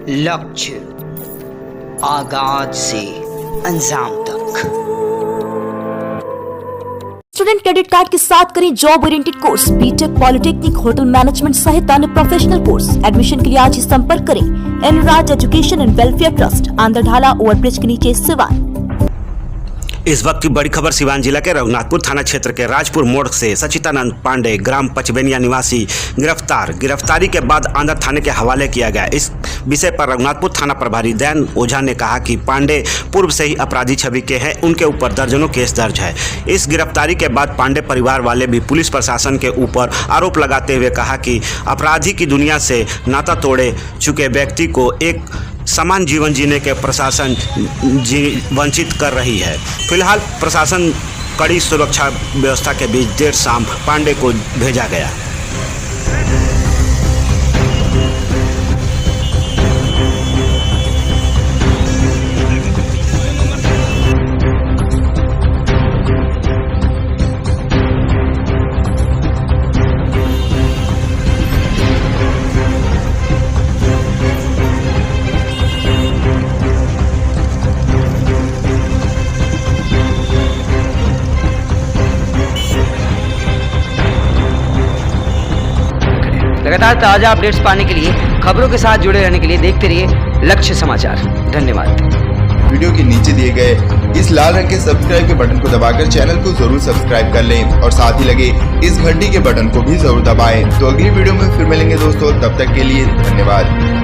लक्ष्य आगाज से अंजाम तक। स्टूडेंट क्रेडिट कार्ड के साथ करें job oriented course, B Tech, polytechnic, hotel management सहित अन्य प्रोफेशनल कोर्स। एडमिशन के लिए आज ही संपर्क करें Enraj education and welfare trust, Andhradhala overbridge के नीचे, सिवान। इस वक्त की बड़ी खबर सिवान जिला के रघुनाथपुर थाना क्षेत्र के राजपुर मोड़ से सचितानंद पांडे ग्राम पचबेनिया निवासी गिरफ्तारी के बाद आंध्र थाने के हवाले किया गया। इस विषय पर रघुनाथपुर थाना प्रभारी दैन ओझा ने कहा कि पांडे पूर्व से ही अपराधी छवि के हैं, उनके ऊपर दर्जनों केस दर्ज है। इस गिरफ्तारी के बाद पांडे परिवार वाले भी पुलिस प्रशासन के ऊपर आरोप लगाते हुए कहा कि अपराधी की दुनिया से नाता तोड़े चुके व्यक्ति को एक समान जीवन जीने के प्रशासन वंचित कर रही है। फिलहाल प्रशासन कड़ी सुरक्षा व्यवस्था के बीच देर शाम पांडे को भेजा गया। लगातार ताजा अपडेट्स पाने के लिए, खबरों के साथ जुड़े रहने के लिए देखते रहिए लक्ष्य समाचार। धन्यवाद। वीडियो के नीचे दिए गए इस लाल रंग के सब्सक्राइब के बटन को दबाकर चैनल को जरूर सब्सक्राइब कर लें और साथ ही लगे इस घंटी के बटन को भी जरूर दबाएं। तो अगली वीडियो में फिर मिलेंगे दोस्तों, तब तक के लिए धन्यवाद।